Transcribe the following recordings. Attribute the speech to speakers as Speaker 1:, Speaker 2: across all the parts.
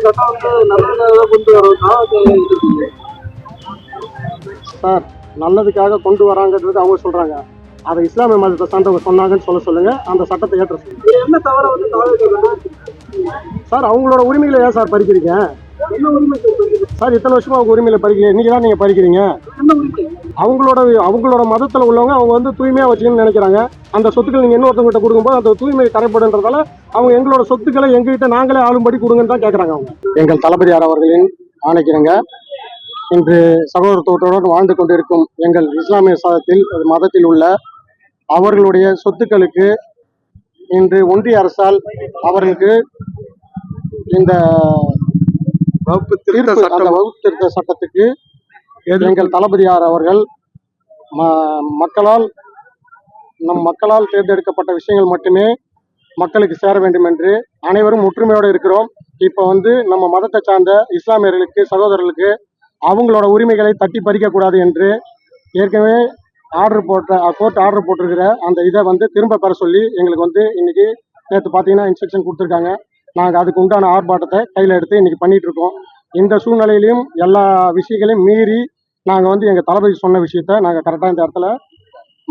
Speaker 1: சட்டம் வந்து நல்லதுக்காக கொண்டு வரோம்னா சார், நல்லதுக்காக கொண்டு வராங்கன்றது அவங்க சொல்றாங்க. அதை இஸ்லாமிய மதத்தை சார்ந்தவங்க சொன்னாங்கன்னு சொல்லுங்க. அந்த சட்டத்தை ஏற்ற சொல்லுங்க. என்ன தவிர வந்து சார், அவங்களோட உரிமைகளை ஏன் சார் பறிக்கிறீங்க? என்ன உரிமை சார்? இத்தனை வருஷமா அவங்க உரிமையில பறிக்கிறீங்க. இன்னைக்கு தான் நீங்க பறிக்கிறீங்க. அவங்களோட மதத்துல உள்ளவங்க அவங்க வந்து தூய்மையா வச்சுக்கணும்னு நினைக்கிறாங்க. அந்த சொத்துக்கள் நீங்க இன்னொருத்தவங்கிட்ட கொடுக்கும்போது அந்த தூய்மை தடைப்படுன்றதால அவங்க எங்களோட சொத்துக்களை எங்ககிட்ட நாங்களே ஆளும்படி கொடுங்கன்னு தான் கேட்கறாங்க. அவங்க எங்கள் தளபதியார் அவர்களின் ஆணைக்கிறங்க இன்று சகோதரத்துவத்துடன் வாழ்ந்து கொண்டிருக்கும் எங்கள் இஸ்லாமிய மதத்தில் உள்ள அவர்களுடைய சொத்துக்களுக்கு இன்று ஒன்றிய அரசால் அவர்களுக்கு இந்த வகுப்பு திருத்த சட்டத்துக்கு எங்கள் தளபதியார் அவர்கள் மக்களால் தேர்ந்தெடுக்கப்பட்ட விஷயங்கள் மட்டுமே மக்களுக்கு சேர வேண்டும் என்று அனைவரும் ஒற்றுமையோடு இருக்கிறோம். இப்போ வந்து நம்ம மதத்தை சார்ந்த இஸ்லாமியர்களுக்கு சகோதரர்களுக்கு அவங்களோட உரிமைகளை தட்டி பறிக்கக்கூடாது என்று ஏற்கனவே கோர்ட் ஆர்டர் போட்டிருக்கிற அந்த இதை வந்து திரும்ப பெற சொல்லி எங்களுக்கு வந்து இன்னைக்கு நேற்று பார்த்தீங்கன்னா இன்ஸ்ட்ரக்ஷன் கொடுத்துருக்காங்க. நாங்கள் அதுக்கு உண்டான ஆர்ப்பாட்டத்தை கையில் எடுத்து இன்னைக்கு பண்ணிட்டு இருக்கோம். இந்த சூழ்நிலையிலையும் எல்லா விஷயங்களையும் மீறி நாங்கள் வந்து எங்கள் தளபதி சொன்ன விஷயத்த நாங்கள் கரெக்டாக இந்த இடத்துல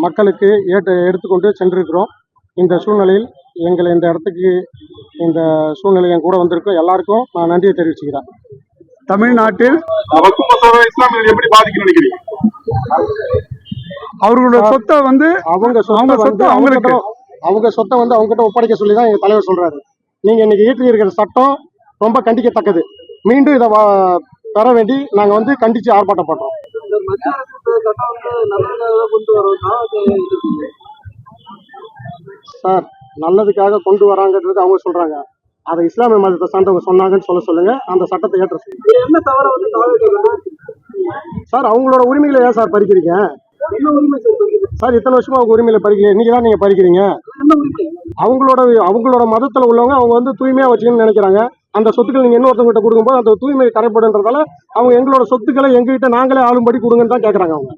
Speaker 1: மக்களுக்கு எடுத்துக்கொண்டு சென்றிருக்கிறோம். இந்த சூழ்நிலையில் எங்களை இந்த இடத்துக்கு இந்த சூழ்நிலை என் கூட வந்திருக்கோம். எல்லாருக்கும் நான் நன்றியை தெரிவிச்சுக்கிறேன்.
Speaker 2: தமிழ்நாட்டில் இஸ்லாமியர்கள் எப்படி பாதிக்க நினைக்கிறீங்க? அவர்களோட சொத்தை வந்து அவங்க
Speaker 1: சொத்தை வந்து அவங்க கிட்ட ஒப்படைக்க சொல்லி தான் எங்க தலைவர் சொல்றாரு. நீங்க இன்னைக்கு இயற்றி இருக்கிற சட்டம் ரொம்ப கண்டிக்கத்தக்கது. மீண்டும் இதை பெற வேண்டி நாங்க வந்து கண்டிச்சு ஆர்ப்பாட்டப்படுறோம். சார், நல்லதுக்காக கொண்டு வராங்கன்றது அவங்க சொல்றாங்க. அதை இஸ்லாமிய மதத்தை சார்ந்தவங்க சொன்னாங்கன்னு சொல்லுங்க. அந்த சட்டத்தை ஏற்ற சொல்லுங்க. என்ன தவிர வந்து சார், அவங்களோட உரிமைகளை ஏன் சார் பறிக்கிறீங்க? சார், இத்தனை வருஷமா அவங்க உரிமையில பறிக்கிறீங்க. இன்னைக்கு தான் நீங்க பறிக்கிறீங்க. அவங்களோட மதத்துல உள்ளவங்க அவங்க வந்து தூய்மையா வச்சுக்கணும்னு நினைக்கிறாங்க. அந்த சொத்துக்கள் நீங்க இன்னொருத்தவங்கிட்ட கொடுக்கும்போது அந்த தூய்மை தடைப்படுன்றதால அவங்க எங்களோட சொத்துக்களை எங்ககிட்ட நாங்களே ஆளும்படி கொடுங்கன்னு தான் கேட்கறாங்க. அவங்க